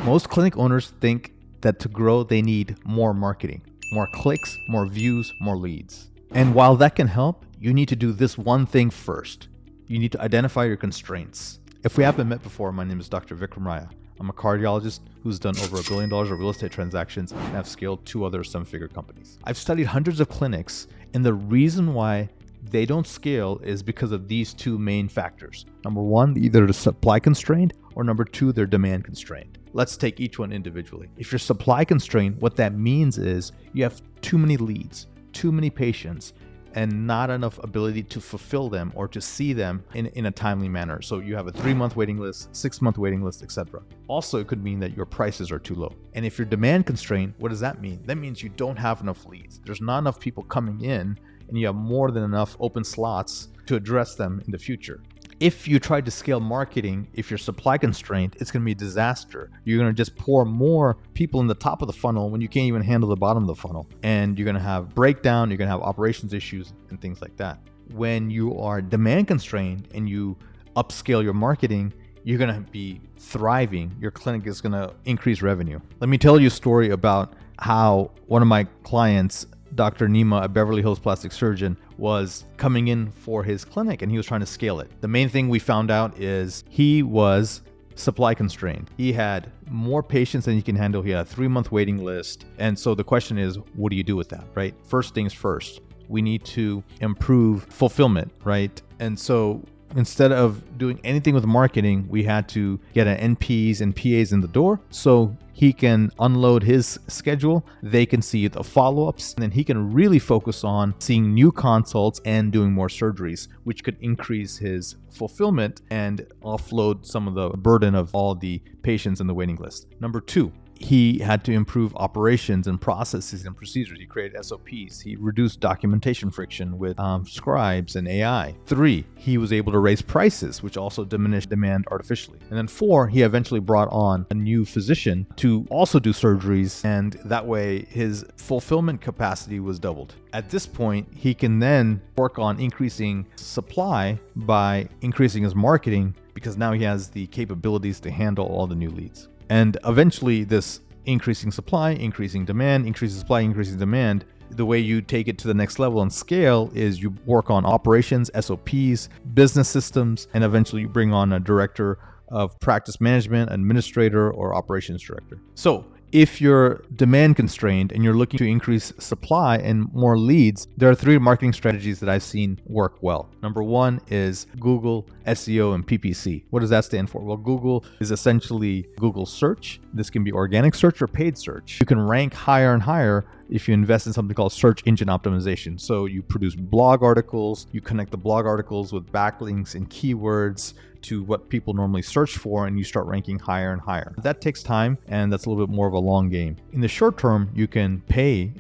Most clinic owners think that to grow, they need more marketing, more clicks, more views, more leads. And while that can help, you need to do this one thing first. You need to identify your constraints. If we haven't met before, my name is Dr. Vikram Raya. I'm a cardiologist who's done over $1 billion of real estate transactions and have scaled 2 other 7-figure companies. I've studied hundreds of clinics, and the reason why they don't scale is because of these 2 main factors. Number 1, either they're supply constrained, or number 2, they're demand constrained. Let's take each one individually. If you're supply constrained, what that means is you have too many leads, too many patients, and not enough ability to fulfill them or to see them in a timely manner. So you have a 3-month waiting list, 6-month waiting list, etc. Also, it could mean that your prices are too low. And if you're demand constrained, what does that mean? That means you don't have enough leads. There's not enough people coming in, and you have more than enough open slots to address them in the future. If you try to scale marketing, if you're supply constrained, it's going to be a disaster. You're going to just pour more people in the top of the funnel when you can't even handle the bottom of the funnel. And you're going to have breakdown, you're going to have operations issues and things like that. When you are demand constrained and you upscale your marketing, you're going to be thriving. Your clinic is going to increase revenue. Let me tell you a story about how one of my clients, Dr. Nima, a Beverly Hills plastic surgeon, was coming in for his clinic and he was trying to scale it. The main thing we found out is he was supply constrained. He had more patients than he can handle. He had a 3-month waiting list. And so the question is, what do you do with that, right? First things first, we need to improve fulfillment, right? And so instead of doing anything with marketing, we had to get an NPs and PAs in the door so he can unload his schedule. They can see the follow-ups, and then he can really focus on seeing new consults and doing more surgeries, which could increase his fulfillment and offload some of the burden of all the patients in the waiting list. Number 2, he had to improve operations and processes and procedures. He created SOPs. He reduced documentation friction with scribes and AI. 3, he was able to raise prices, which also diminished demand artificially. And then 4, he eventually brought on a new physician to also do surgeries, and that way his fulfillment capacity was doubled. At this point, he can then work on increasing supply by increasing his marketing, because now he has the capabilities to handle all the new leads. And eventually this increasing supply, increasing demand, increasing supply, increasing demand, the way you take it to the next level and scale is you work on operations, SOPs, business systems, and eventually you bring on a director of practice management, administrator, or operations director. So if you're demand constrained and you're looking to increase supply and more leads, there are 3 marketing strategies that I've seen work well. Number 1 is Google, SEO, and PPC. What does that stand for? Well, Google is essentially Google search. This can be organic search or paid search. You can rank higher and higher if you invest in something called search engine optimization. So you produce blog articles, you connect the blog articles with backlinks and keywords to what people normally search for, and you start ranking higher and higher. That takes time, and that's a little bit more of a long game. In the short term, you can pay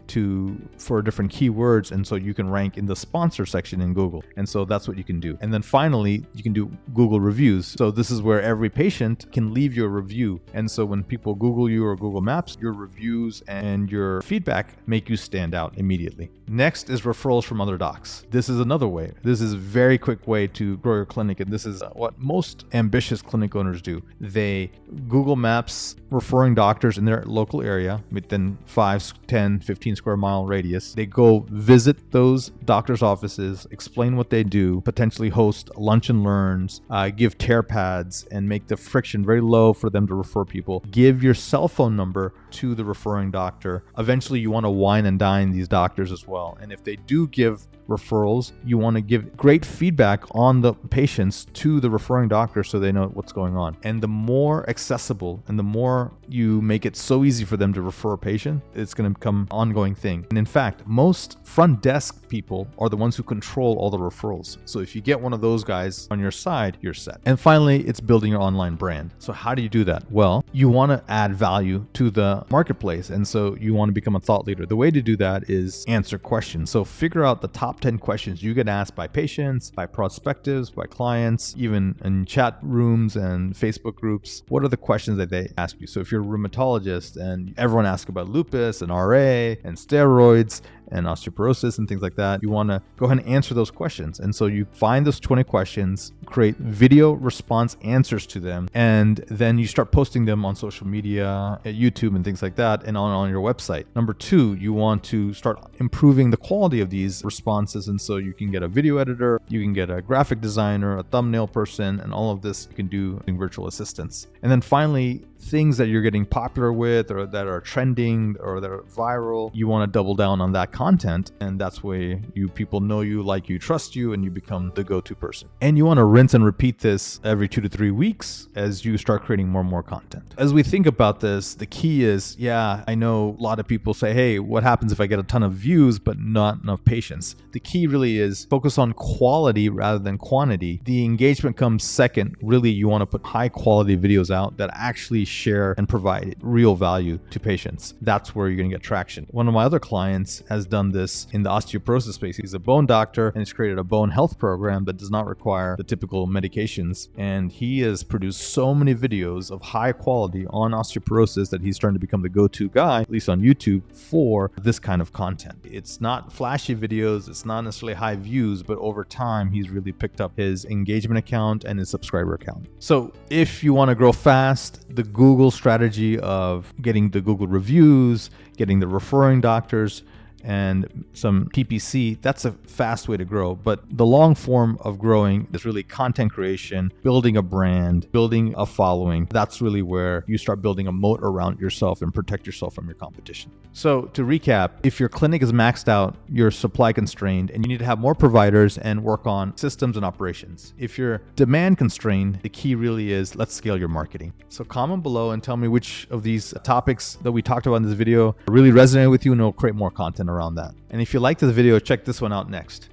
for different keywords, and so you can rank in the sponsor section in Google. And so that's what you can do. And then finally, you can do Google reviews. So this is where every patient can leave you a review. And so when people Google you or Google Maps, your reviews and your feedback make you stand out immediately. Next is referrals from other docs. This is another way. This is a very quick way to grow your clinic, and this is what most ambitious clinic owners do. They Google Maps referring doctors in their local area within 5, 10, 15 square mile radius. They go visit those doctors' offices, explain what they do, potentially host lunch and learns, give tear pads, and make the friction very low for them to refer people. Give your cell phone number to the referring doctor. Eventually, you want to wine and dine these doctors as well. And if they do give referrals, you want to give great feedback on the patients to the referring doctor so they know what's going on. And the more accessible and the more you make it so easy for them to refer a patient, it's going to become an ongoing thing. And in fact, most front desk people are the ones who control all the referrals. So if you get one of those guys on your side, you're set. And finally, it's building your online brand. So how do you do that? Well, you want to add value to the marketplace. And so you want to become a thought leader. The way to do that is answer questions. So figure out the top 10 questions you get asked by patients, by prospectives, by clients, even in chat rooms and Facebook groups. What are the questions that they ask you? So if you're a rheumatologist and everyone asks about lupus and RA and steroids, and osteoporosis and things like that, you want to go ahead and answer those questions. And so you find those 20 questions, create video response answers to them, and then you start posting them on social media, at YouTube and things like that, and on your website. Number two, you want to start improving the quality of these responses. And so you can get a video editor, you can get a graphic designer, a thumbnail person, and all of this you can do using virtual assistants. And then finally, things that you're getting popular with or that are trending or that are viral, you want to double down on that content. And that's where people know you, like you, trust you, and you become the go-to person. And you want to rinse and repeat this every 2 to 3 weeks as you start creating more and more content. As we think about this, the key is, I know a lot of people say, hey, what happens if I get a ton of views but not enough patients? The key really is focus on quality rather than quantity. The engagement comes second. Really, you want to put high quality videos out that actually share and provide real value to patients. That's where you're going to get traction. One of my other clients has done this in the osteoporosis space. He's a bone doctor and he's created a bone health program that does not require the typical medications. And he has produced so many videos of high quality on osteoporosis that he's starting to become the go-to guy, at least on YouTube, for this kind of content. It's not flashy videos, it's not necessarily high views, but over time, he's really picked up his engagement account and his subscriber account. So if you want to grow fast, the Google strategy of getting the Google reviews, getting the referring doctors, and some PPC, that's a fast way to grow. But the long form of growing is really content creation, building a brand, building a following. That's really where you start building a moat around yourself and protect yourself from your competition. So to recap, if your clinic is maxed out, you're supply constrained, and you need to have more providers and work on systems and operations. If you're demand constrained, the key really is let's scale your marketing. So comment below and tell me which of these topics that we talked about in this video really resonated with you, and we'll create more content around that. And if you liked this video, check this one out next.